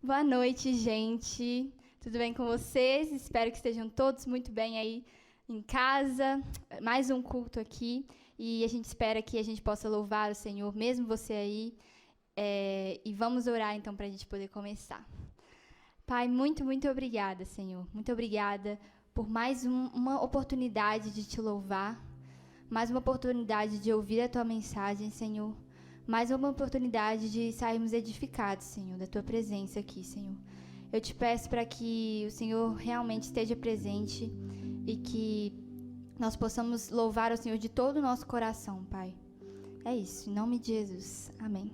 Boa noite, gente. Tudo bem com vocês? Espero que estejam todos muito bem aí em casa. Mais um culto aqui e a gente espera que a gente possa louvar o Senhor, mesmo você aí. E vamos orar então para a gente poder começar. Pai, muito obrigada, Senhor. Muito obrigada por mais uma oportunidade de te louvar, mais uma oportunidade de ouvir a tua mensagem, Senhor. Mais uma oportunidade de sairmos edificados, Senhor, da tua presença aqui, Senhor. Eu te peço para que o Senhor realmente esteja presente e que nós possamos louvar o Senhor de todo o nosso coração, Pai. É isso, em nome de Jesus. Amém.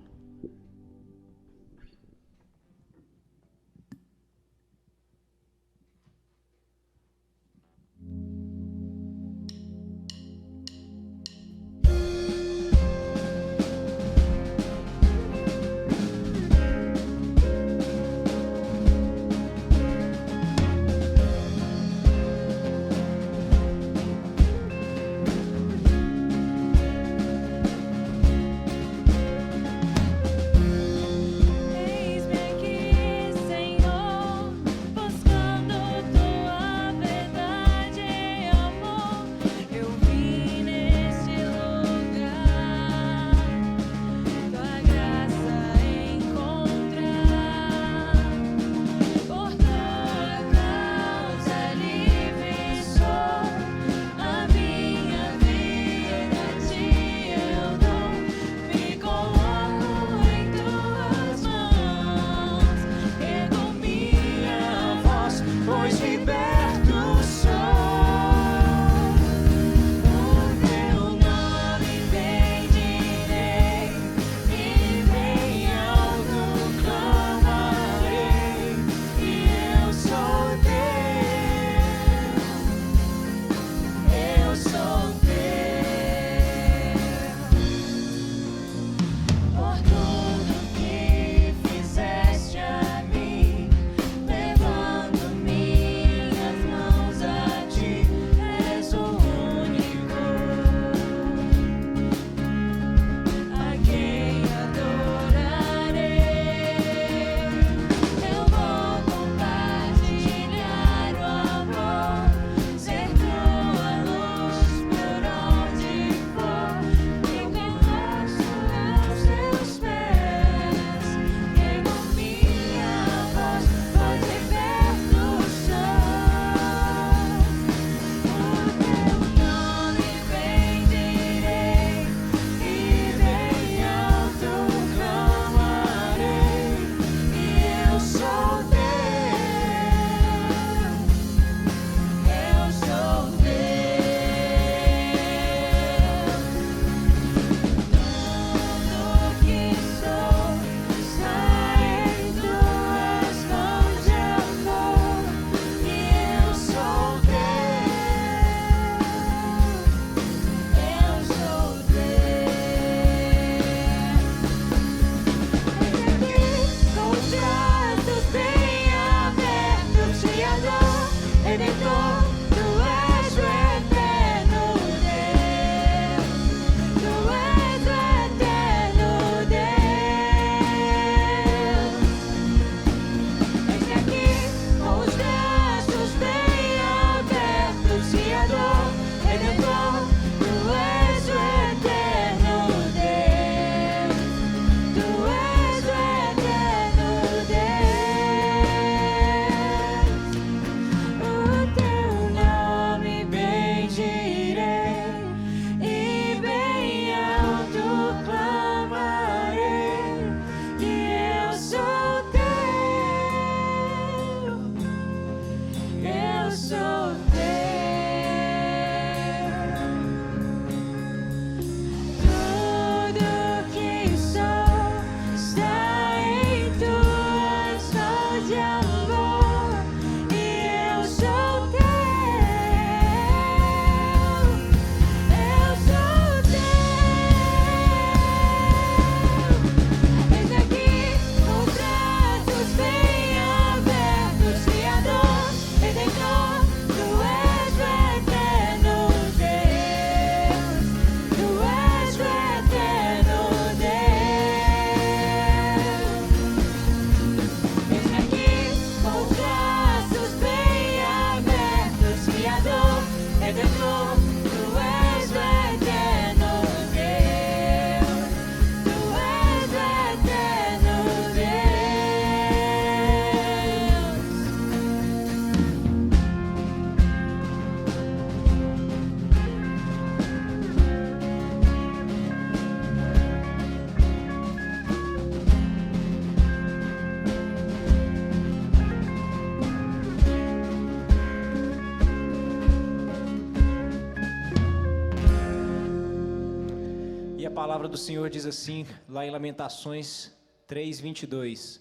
palavra do Senhor diz assim, lá em Lamentações 3:22.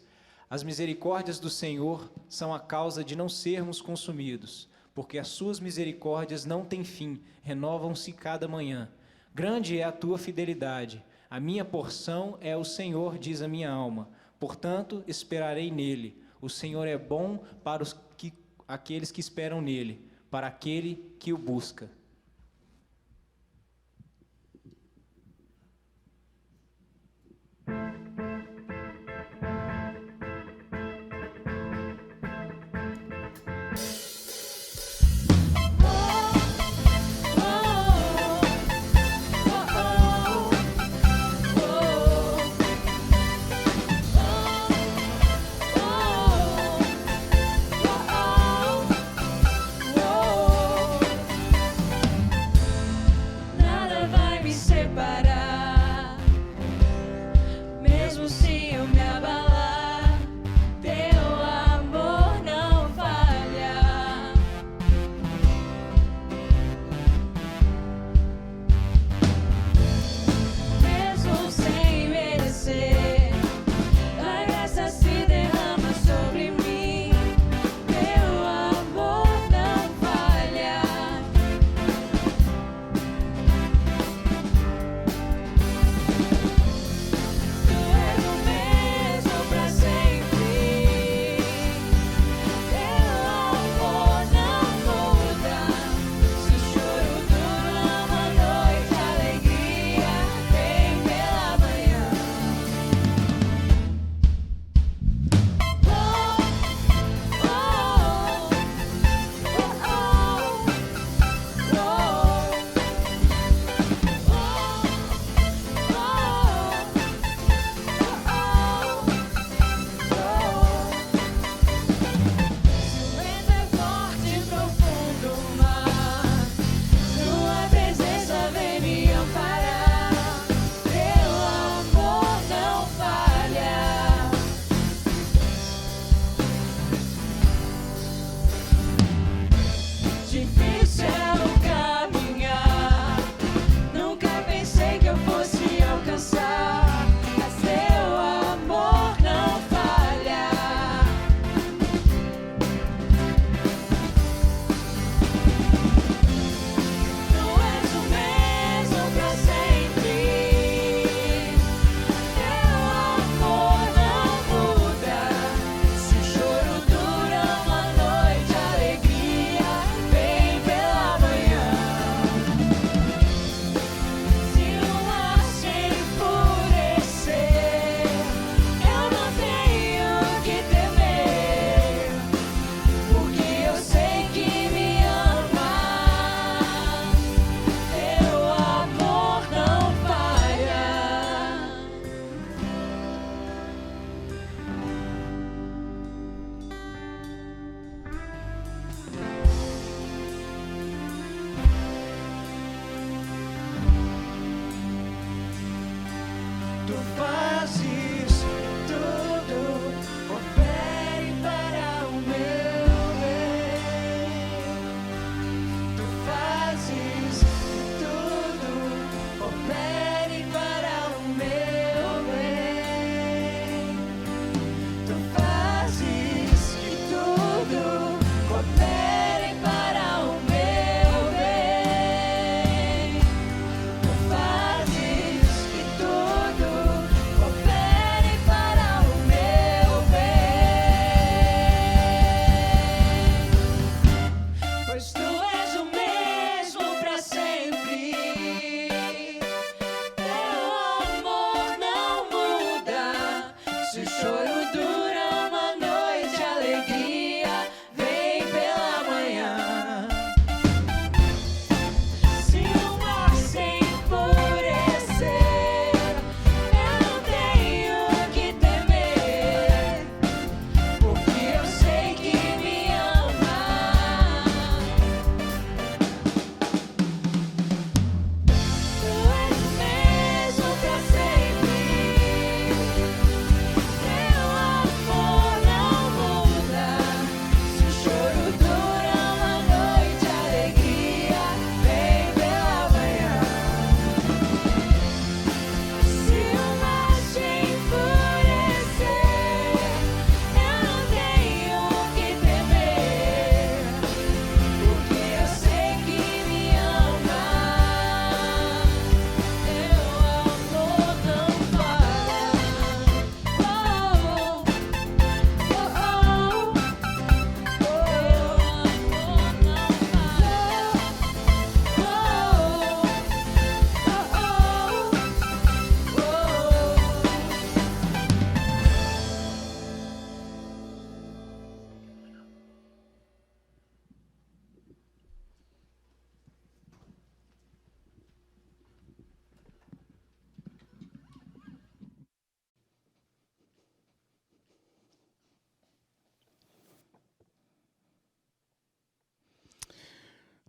As misericórdias do Senhor são a causa de não sermos consumidos, porque as suas misericórdias não têm fim, renovam-se cada manhã. Grande é a tua fidelidade. A minha porção é o Senhor, diz a minha alma. Portanto, esperarei nele. O Senhor é bom para aqueles que esperam nele, para aquele que o busca.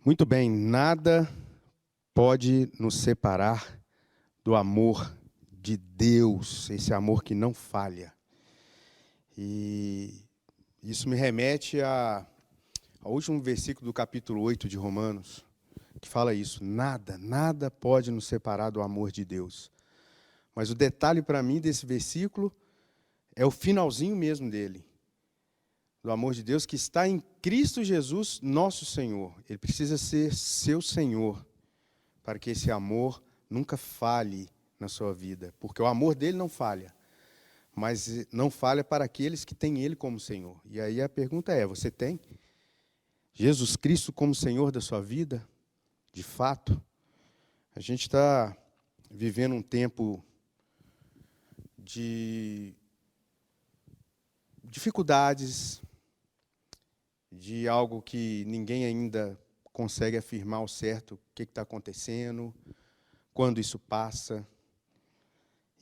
Muito bem, nada pode nos separar do amor de Deus, esse amor que não falha. E isso me remete ao último versículo do capítulo 8 de Romanos, que fala isso: nada pode nos separar do amor de Deus. Mas o detalhe para mim desse versículo é o finalzinho mesmo dele. Do amor de Deus que está em Cristo Jesus, nosso Senhor. Ele precisa ser seu Senhor, para que esse amor nunca falhe na sua vida. Porque o amor dele não falha, mas não falha para aqueles que têm ele como Senhor. E aí a pergunta é, você tem Jesus Cristo como Senhor da sua vida? De fato? A gente está vivendo um tempo de dificuldades, de algo que ninguém ainda consegue afirmar ao certo o que está acontecendo, quando isso passa.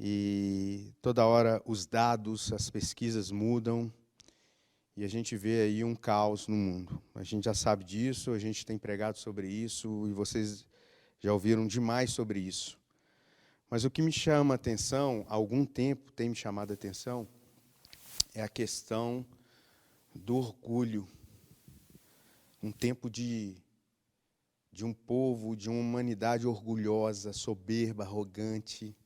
E toda hora os dados, as pesquisas mudam, e a gente vê aí um caos no mundo. A gente já sabe disso, a gente tem pregado sobre isso, e vocês já ouviram demais sobre isso. Mas o que me chama a atenção, há algum tempo tem me chamado a atenção, é a questão do orgulho. Um tempo de um povo, de uma humanidade orgulhosa, soberba, arrogante.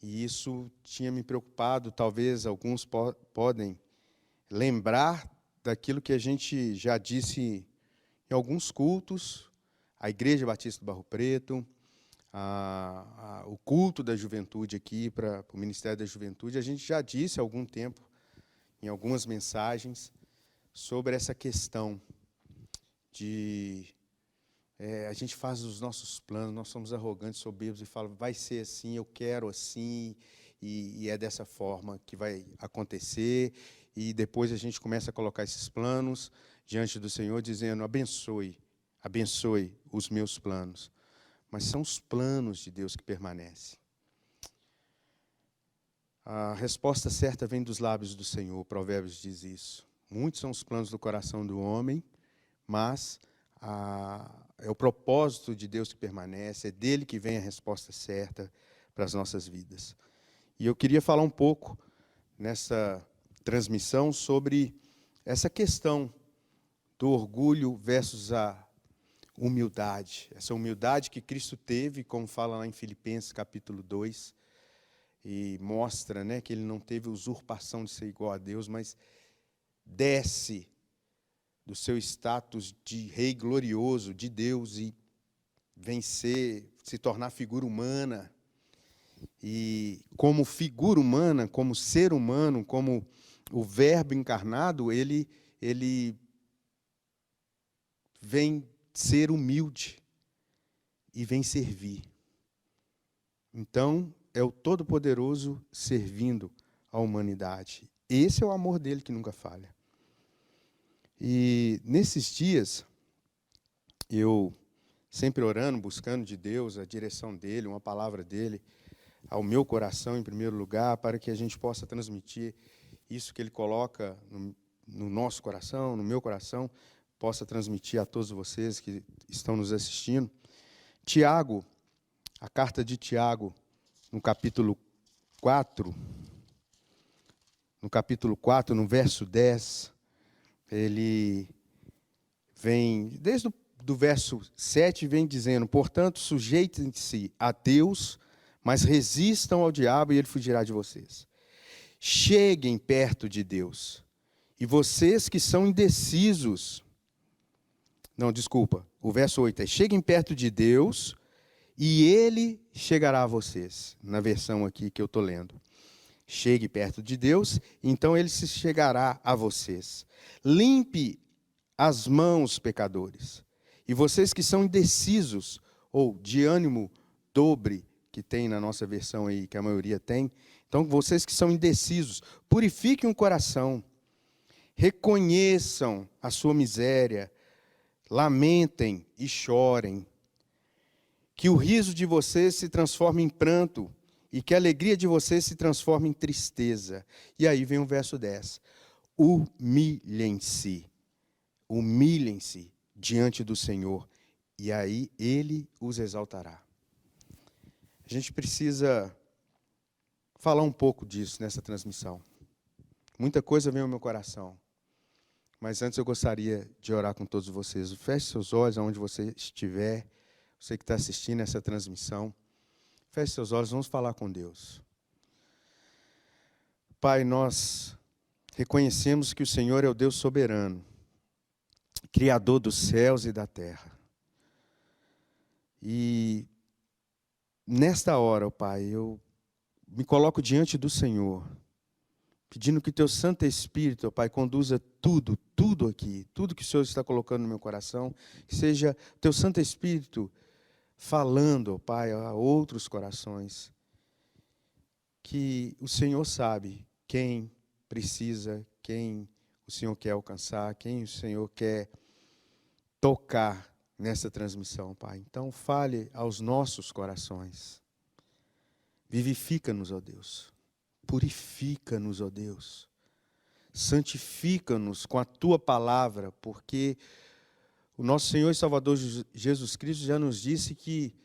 E isso tinha me preocupado. Talvez alguns podem lembrar daquilo que a gente já disse em alguns cultos, a Igreja Batista do Barro Preto, o culto da juventude aqui, para o Ministério da Juventude. A gente já disse há algum tempo, em algumas mensagens, sobre essa questão de a gente faz os nossos planos, nós somos arrogantes, soberbos e falamos, vai ser assim, eu quero assim, e é dessa forma que vai acontecer, e depois a gente começa a colocar esses planos diante do Senhor, dizendo, abençoe os meus planos. Mas são os planos de Deus que permanecem. A resposta certa vem dos lábios do Senhor, Provérbios diz isso. Muitos são os planos do coração do homem, mas é o propósito de Deus que permanece, é dele que vem a resposta certa para as nossas vidas. E eu queria falar um pouco nessa transmissão sobre essa questão do orgulho versus a humildade. Essa humildade que Cristo teve, como fala lá em Filipenses capítulo 2, e mostra, né, que ele não teve usurpação de ser igual a Deus, mas desce do seu status de rei glorioso de Deus e vem se tornar figura humana. E como figura humana, como ser humano, como o Verbo encarnado, ele vem ser humilde e vem servir. Então, é o Todo-Poderoso servindo a humanidade. Esse é o amor dele que nunca falha. E nesses dias, eu sempre orando, buscando de Deus a direção dele, uma palavra dele, ao meu coração em primeiro lugar, para que a gente possa transmitir isso que ele coloca no nosso coração, no meu coração, possa transmitir a todos vocês que estão nos assistindo. Tiago, a carta de Tiago, no capítulo 4, no verso 10, ele vem, desde o verso 7, vem dizendo, portanto, sujeitem-se a Deus, mas resistam ao diabo e ele fugirá de vocês. Cheguem perto de Deus. E vocês que são indecisos, o verso 8 é, cheguem perto de Deus e ele chegará a vocês, na versão aqui que eu estou lendo. Chegue perto de Deus, então ele se chegará a vocês. Limpe as mãos, pecadores. E vocês que são indecisos, ou de ânimo dobre, que tem na nossa versão aí, que a maioria tem. Então, vocês que são indecisos, purifiquem o coração. Reconheçam a sua miséria. Lamentem e chorem. Que o riso de vocês se transforme em pranto e que a alegria de vocês se transforme em tristeza. E aí vem o verso 10. Humilhem-se diante do Senhor, e aí Ele os exaltará. A gente precisa falar um pouco disso nessa transmissão. Muita coisa vem ao meu coração, mas antes eu gostaria de orar com todos vocês. Feche seus olhos aonde você estiver, você que está assistindo essa transmissão. Feche seus olhos, vamos falar com Deus. Pai, nós reconhecemos que o Senhor é o Deus soberano, Criador dos céus e da terra. E nesta hora, ó Pai, eu me coloco diante do Senhor, pedindo que Teu Santo Espírito, ó Pai, conduza tudo aqui, tudo que o Senhor está colocando no meu coração, que seja Teu Santo Espírito falando, ó Pai, a outros corações, que o Senhor sabe quem precisa, quem o Senhor quer alcançar, quem o Senhor quer tocar nessa transmissão, Pai. Então, fale aos nossos corações. Vivifica-nos, ó Deus. Purifica-nos, ó Deus. Santifica-nos com a Tua palavra, porque o nosso Senhor e Salvador Jesus Cristo já nos disse que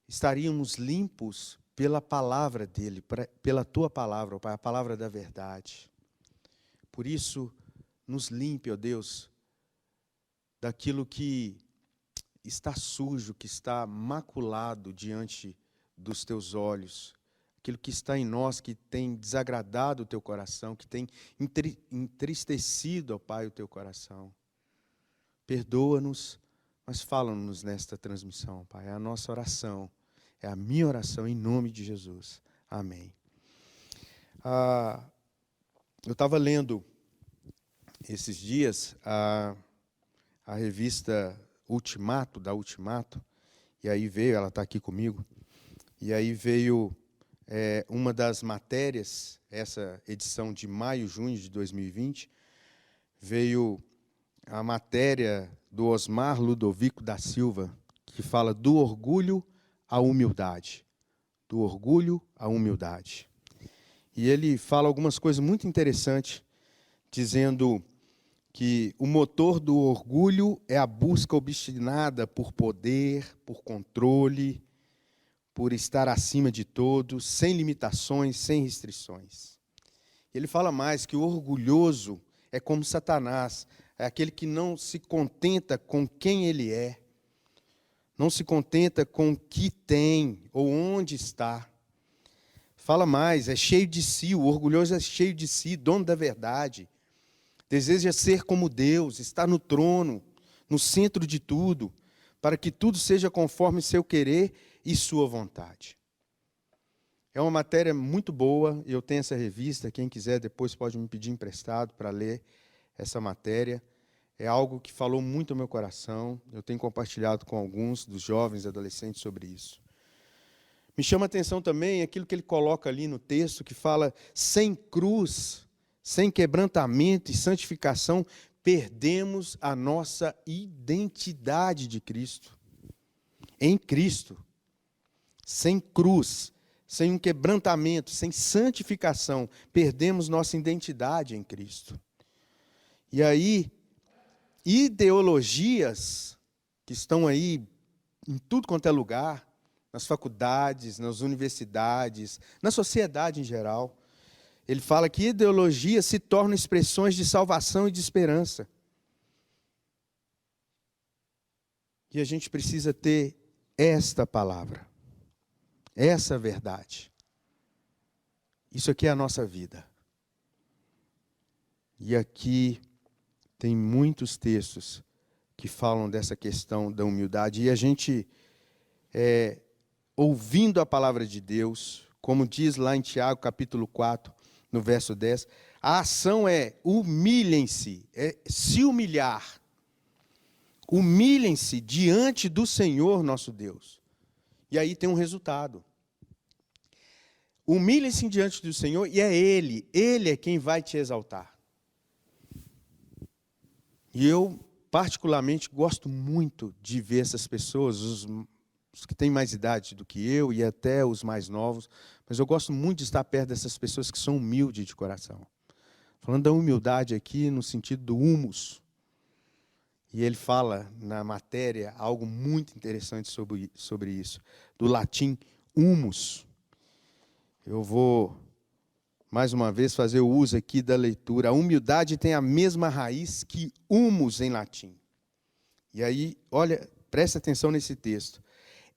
estaríamos limpos pela palavra dEle, pela Tua palavra, ó Pai, a palavra da verdade. Por isso, nos limpe, ó Deus, daquilo que está sujo, que está maculado diante dos Teus olhos, aquilo que está em nós, que tem desagradado o Teu coração, que tem entristecido, ó Pai, o Teu coração. Perdoa-nos, mas fala-nos nesta transmissão, Pai. É a nossa oração, é a minha oração em nome de Jesus. Amém. Eu estava lendo esses dias a revista Ultimato, da Ultimato, e aí veio, ela está aqui comigo, e aí veio uma das matérias, essa edição de maio, junho de 2020, veio a matéria do Osmar Ludovico da Silva, que fala do orgulho à humildade. Do orgulho à humildade. E ele fala algumas coisas muito interessantes, dizendo que o motor do orgulho é a busca obstinada por poder, por controle, por estar acima de todos, sem limitações, sem restrições. Ele fala mais que o orgulhoso é como Satanás, é aquele que não se contenta com quem ele é, não se contenta com o que tem ou onde está. Fala mais, é cheio de si, o orgulhoso é cheio de si, dono da verdade. Deseja ser como Deus, estar no trono, no centro de tudo, para que tudo seja conforme seu querer e sua vontade. É uma matéria muito boa, eu tenho essa revista, quem quiser depois pode me pedir emprestado para ler essa matéria. É algo que falou muito ao meu coração, eu tenho compartilhado com alguns dos jovens e adolescentes sobre isso. Me chama a atenção também aquilo que ele coloca ali no texto, que fala, sem cruz, sem quebrantamento e santificação, perdemos a nossa identidade de Cristo. Em Cristo. Sem cruz, sem um quebrantamento, sem santificação, perdemos nossa identidade em Cristo. E aí, ideologias que estão aí em tudo quanto é lugar, nas faculdades, nas universidades, na sociedade em geral, ele fala que ideologias se tornam expressões de salvação e de esperança. E a gente precisa ter esta palavra, essa verdade. Isso aqui é a nossa vida. E aqui tem muitos textos que falam dessa questão da humildade. E a gente, ouvindo a palavra de Deus, como diz lá em Tiago, capítulo 4, no verso 10, a ação é humilhem-se, é se humilhar. Humilhem-se diante do Senhor nosso Deus. E aí tem um resultado. Humilhem-se diante do Senhor e é Ele é quem vai te exaltar. E eu, particularmente, gosto muito de ver essas pessoas, os que têm mais idade do que eu e até os mais novos, mas eu gosto muito de estar perto dessas pessoas que são humildes de coração. Falando da humildade aqui no sentido do humus. E ele fala na matéria algo muito interessante sobre isso, do latim humus. Eu vou, mais uma vez, fazer o uso aqui da leitura. A humildade tem a mesma raiz que humus em latim. E aí, olha, presta atenção nesse texto.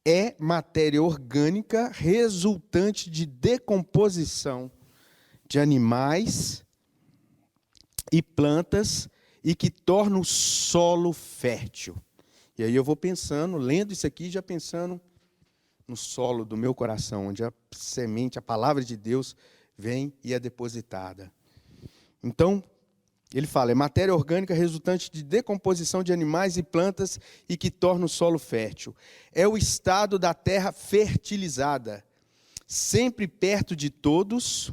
É matéria orgânica resultante de decomposição de animais e plantas e que torna o solo fértil. E aí eu vou pensando, lendo isso aqui, já pensando no solo do meu coração, onde a semente, a palavra de Deus vem e é depositada. Então, ele fala, é matéria orgânica resultante de decomposição de animais e plantas e que torna o solo fértil. É o estado da terra fertilizada, sempre perto de todos,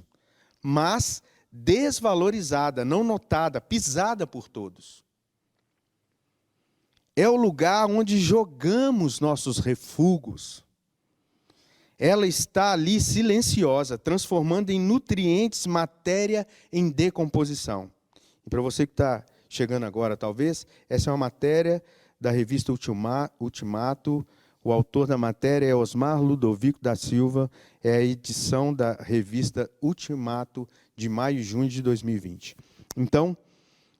mas desvalorizada, não notada, pisada por todos. É o lugar onde jogamos nossos refugos. Ela está ali silenciosa, transformando em nutrientes matéria em decomposição. E para você que está chegando agora, talvez, essa é uma matéria da revista Ultimato. O autor da matéria é Osmar Ludovico da Silva, é a edição da revista Ultimato de maio e junho de 2020. Então,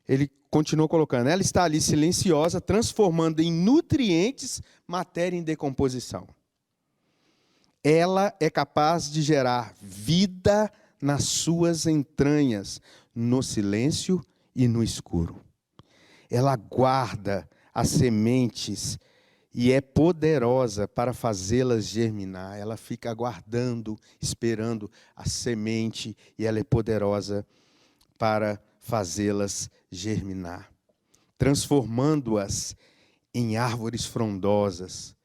ele continuou colocando, ela está ali silenciosa, transformando em nutrientes matéria em decomposição. Ela é capaz de gerar vida nas suas entranhas, no silêncio e no escuro. Ela guarda as sementes e é poderosa para fazê-las germinar. Ela fica aguardando, esperando a semente, e ela é poderosa para fazê-las germinar, transformando-as em árvores frondosas,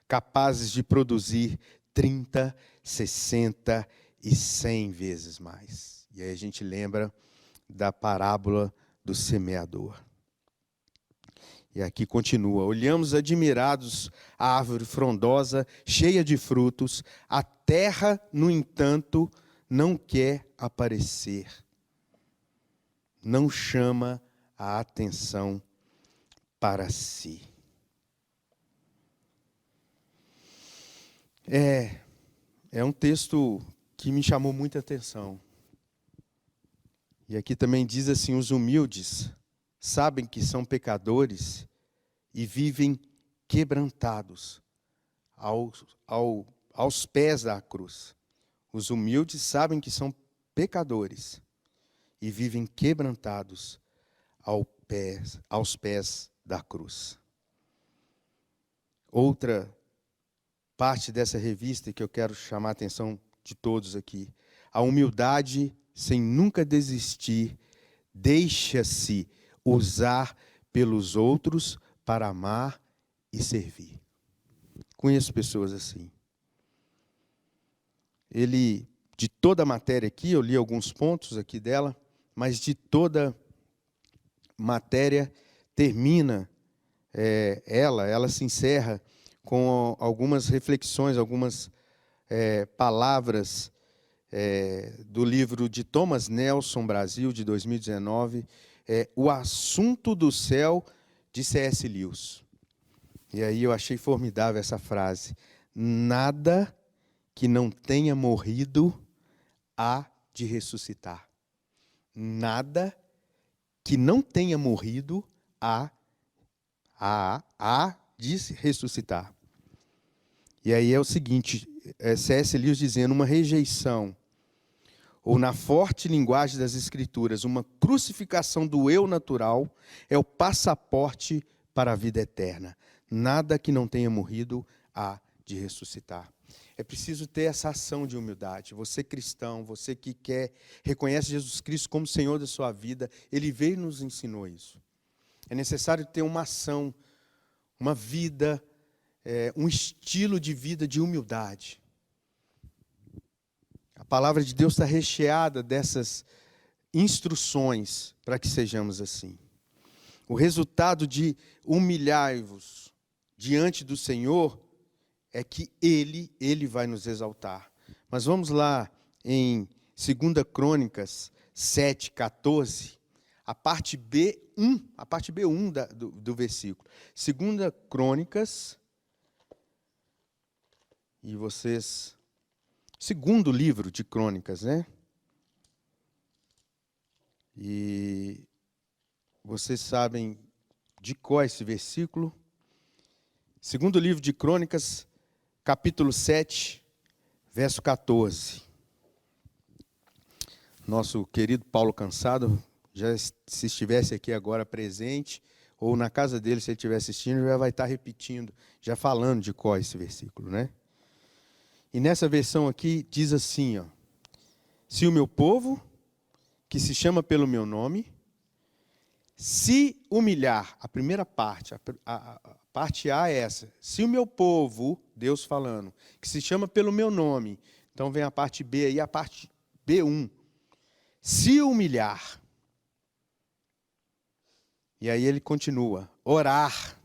capazes de produzir 30, 60 e 100 vezes mais. E aí a gente lembra da parábola do semeador. E aqui continua, olhamos admirados a árvore frondosa, cheia de frutos, a terra, no entanto, não quer aparecer, não chama a atenção para si. É um texto que me chamou muita atenção. E aqui também diz assim, os humildes sabem que são pecadores e vivem quebrantados aos pés da cruz. Os humildes sabem que são pecadores e vivem quebrantados aos pés da cruz. Outra parte dessa revista que eu quero chamar a atenção de todos aqui. A humildade, sem nunca desistir, deixa-se usar pelos outros para amar e servir. Conheço pessoas assim. De toda a matéria aqui, eu li alguns pontos aqui dela, mas de toda matéria termina ela se encerra com algumas reflexões, algumas palavras do livro de Thomas Nelson, Brasil, de 2019, O Assunto do Céu, de C.S. Lewis. E aí eu achei formidável essa frase. Nada que não tenha morrido há de ressuscitar. Nada que não tenha morrido há de ressuscitar. E aí é o seguinte, C.S. Lewis dizendo, uma rejeição, ou na forte linguagem das Escrituras, uma crucificação do eu natural, é o passaporte para a vida eterna. Nada que não tenha morrido há de ressuscitar. É preciso ter essa ação de humildade. Você cristão, você que reconhece Jesus Cristo como Senhor da sua vida, Ele veio e nos ensinou isso. É necessário ter uma ação, uma vida, um estilo de vida de humildade. A palavra de Deus está recheada dessas instruções para que sejamos assim. O resultado de humilhar-vos diante do Senhor é que Ele vai nos exaltar. Mas vamos lá em 2 Crônicas 7:14. a parte B1 do versículo. 2 Crônicas, e vocês... Segundo livro de Crônicas, né? E vocês sabem de qual é esse versículo. Segundo livro de Crônicas, capítulo 7, verso 14. Nosso querido Paulo Cansado, já se estivesse aqui agora presente, ou na casa dele, se ele estiver assistindo, já vai estar repetindo, já falando de qual é esse versículo, né? E nessa versão aqui diz assim, ó: se o meu povo, que se chama pelo meu nome, se humilhar, a primeira parte, a parte A é essa: se o meu povo, Deus falando, que se chama pelo meu nome, então vem a parte B aí, a parte B1, se humilhar, e aí ele continua, orar,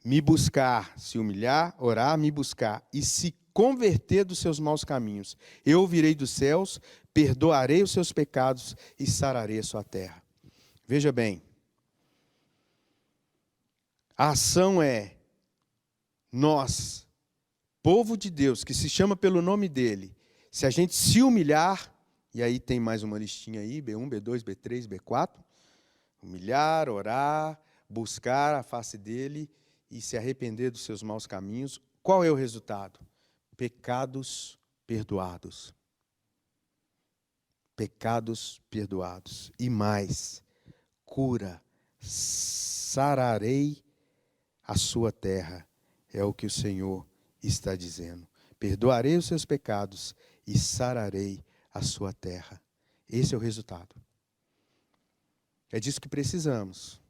me buscar, se humilhar, orar, me buscar, e se converter dos seus maus caminhos, eu ouvirei dos céus, perdoarei os seus pecados e sararei a sua terra. Veja bem, a ação é nós, povo de Deus, que se chama pelo nome dele, se a gente se humilhar, e aí tem mais uma listinha aí, B1, B2, B3, B4, humilhar, orar, buscar a face dele e se arrepender dos seus maus caminhos, qual é o resultado? Pecados perdoados. Pecados perdoados. E mais, cura, sararei a sua terra, é o que o Senhor está dizendo. Perdoarei os seus pecados e sararei a sua terra. Esse é o resultado. É disso que precisamos.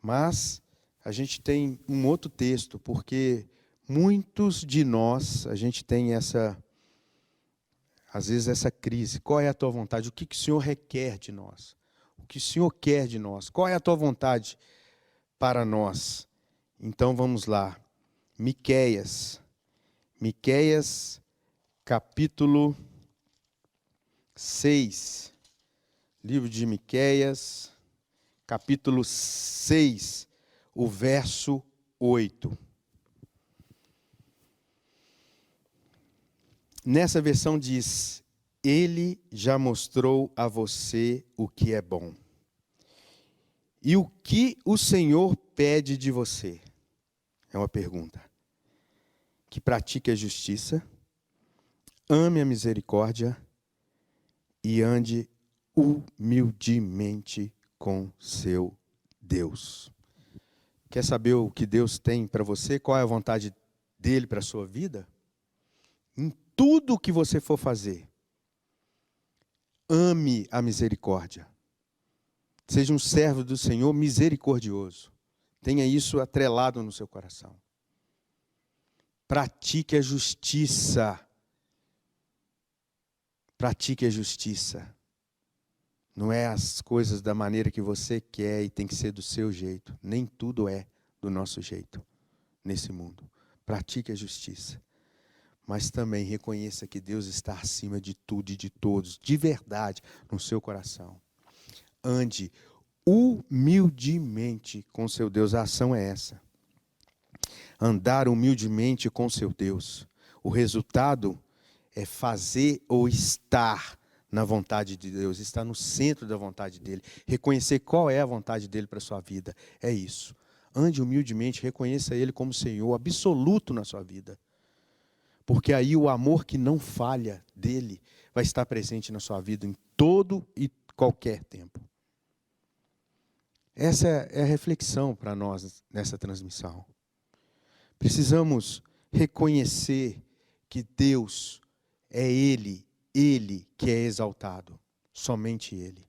Mas a gente tem um outro texto, porque muitos de nós, a gente tem às vezes essa crise. Qual é a tua vontade? O que o Senhor requer de nós? O que o Senhor quer de nós? Qual é a tua vontade para nós? Então vamos lá. Miqueias, capítulo 6. Livro de Miqueias, capítulo 6, o verso 8. Nessa versão diz: Ele já mostrou a você o que é bom. E o que o Senhor pede de você? É uma pergunta. Que pratique a justiça, ame a misericórdia e ande humildemente com seu Deus. Quer saber o que Deus tem para você? Qual é a vontade dele para a sua vida? Em tudo o que você for fazer, ame a misericórdia. Seja um servo do Senhor misericordioso. Tenha isso atrelado no seu coração. Pratique a justiça. Pratique a justiça. Não é as coisas da maneira que você quer e tem que ser do seu jeito. Nem tudo é do nosso jeito nesse mundo. Pratique a justiça. Mas também reconheça que Deus está acima de tudo e de todos, de verdade, no seu coração. Ande humildemente com seu Deus. A ação é essa. Andar humildemente com seu Deus. O resultado é fazer ou estar na vontade de Deus, estar no centro da vontade dele, reconhecer qual é a vontade dele para a sua vida. É isso. Ande humildemente, reconheça ele como Senhor absoluto na sua vida. Porque aí o amor que não falha dele vai estar presente na sua vida em todo e qualquer tempo. Essa é a reflexão para nós nessa transmissão. Precisamos reconhecer que Deus é Ele que é exaltado, somente Ele.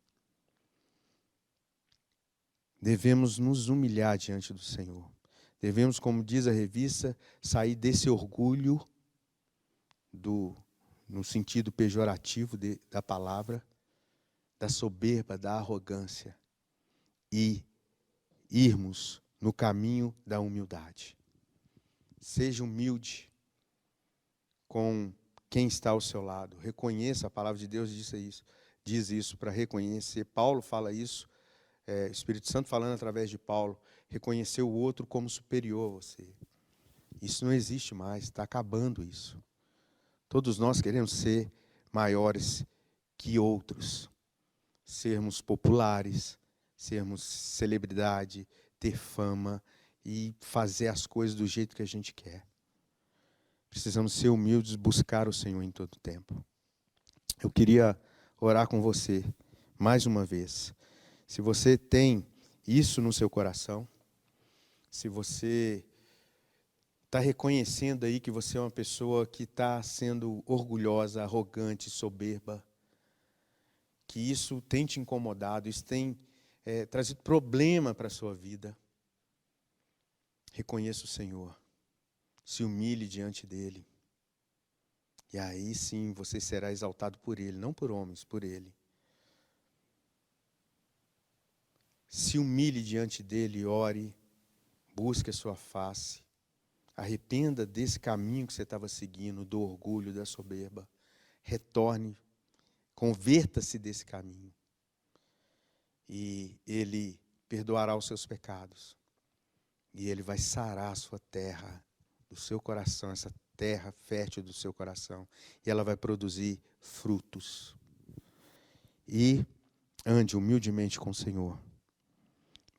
Devemos nos humilhar diante do Senhor. Devemos, como diz a revista, sair desse orgulho, no sentido pejorativo da palavra, da soberba, da arrogância, e irmos no caminho da humildade. Seja humilde com quem está ao seu lado. Reconheça, a palavra de Deus diz isso. diz isso para reconhecer. Paulo fala isso, o Espírito Santo falando através de Paulo, reconhecer o outro como superior a você. Isso não existe mais, está acabando isso. Todos nós queremos ser maiores que outros, sermos populares, sermos celebridade, ter fama e fazer as coisas do jeito que a gente quer. Precisamos ser humildes, buscar o Senhor em todo tempo. Eu queria orar com você mais uma vez. Se você tem isso no seu coração, se você está reconhecendo aí que você é uma pessoa que está sendo orgulhosa, arrogante, soberba, que isso tem te incomodado, isso tem trazido problema para a sua vida, reconheça o Senhor, se humilhe diante dEle, e aí sim você será exaltado por Ele, não por homens, por Ele. Se humilhe diante dEle, ore, busque a sua face, arrependa desse caminho que você estava seguindo, do orgulho, da soberba, retorne, converta-se desse caminho, e Ele perdoará os seus pecados, e Ele vai sarar a sua terra, do seu coração, essa terra fértil do seu coração, e ela vai produzir frutos. E ande humildemente com o Senhor,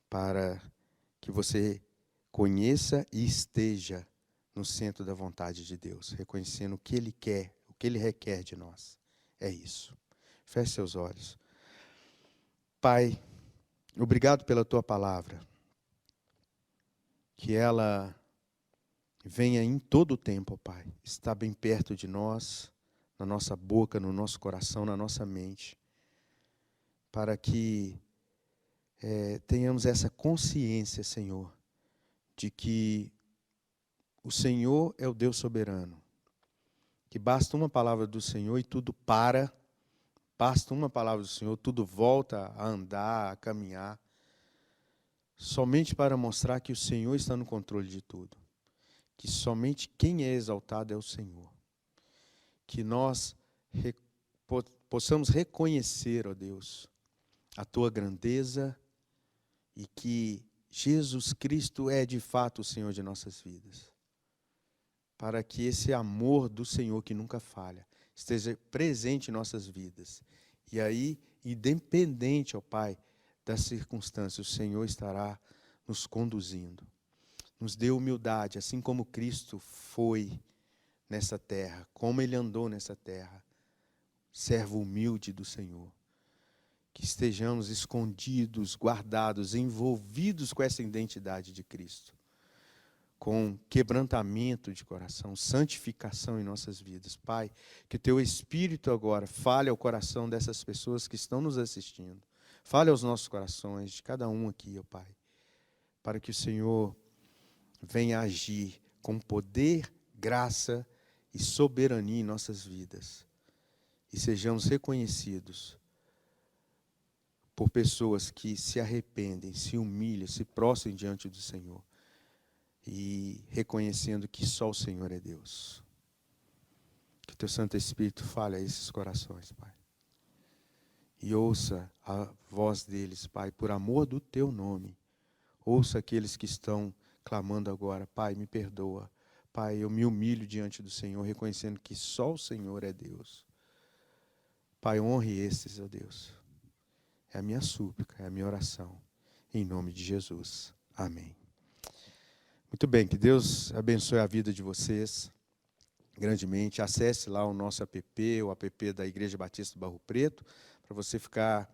para que você conheça e esteja no centro da vontade de Deus, reconhecendo o que Ele quer, o que Ele requer de nós. É isso. Feche seus olhos. Pai, obrigado pela Tua palavra, que ela venha em todo o tempo, ó Pai, está bem perto de nós, na nossa boca, no nosso coração, na nossa mente, para que tenhamos essa consciência, Senhor, de que o Senhor é o Deus soberano, que basta uma palavra do Senhor e tudo para, basta uma palavra do Senhor, tudo volta a andar, a caminhar, somente para mostrar que o Senhor está no controle de tudo, que somente quem é exaltado é o Senhor, que nós possamos reconhecer, ó Deus, a Tua grandeza e que Jesus Cristo é de fato o Senhor de nossas vidas, para que esse amor do Senhor que nunca falha esteja presente em nossas vidas, e aí, independente, ó Pai, das circunstâncias, o Senhor estará nos conduzindo. Nos dê humildade, assim como Cristo foi nessa terra, como Ele andou nessa terra, servo humilde do Senhor. Que estejamos escondidos, guardados, envolvidos com essa identidade de Cristo, com quebrantamento de coração, santificação em nossas vidas. Pai, que o Teu Espírito agora fale ao coração dessas pessoas que estão nos assistindo, fale aos nossos corações, de cada um aqui, ó Pai, para que o Senhor venha agir com poder, graça e soberania em nossas vidas, e sejamos reconhecidos por pessoas que se arrependem, se humilham, se prostrem diante do Senhor, e reconhecendo que só o Senhor é Deus. Que o Teu Santo Espírito fale a esses corações, Pai, e ouça a voz deles, Pai, por amor do Teu nome. Ouça aqueles que estão clamando agora: Pai, me perdoa. Pai, eu me humilho diante do Senhor, reconhecendo que só o Senhor é Deus. Pai, honre esses, ó Deus. É a minha súplica, é a minha oração. Em nome de Jesus. Amém. Muito bem, que Deus abençoe a vida de vocês grandemente. Acesse lá o nosso app, o app da Igreja Batista do Barro Preto, para você ficar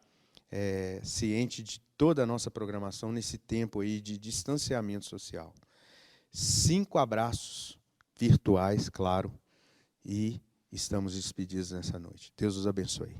ciente de toda a nossa programação nesse tempo aí de distanciamento social. 5 abraços virtuais, claro, e estamos despedidos nessa noite. Deus os abençoe.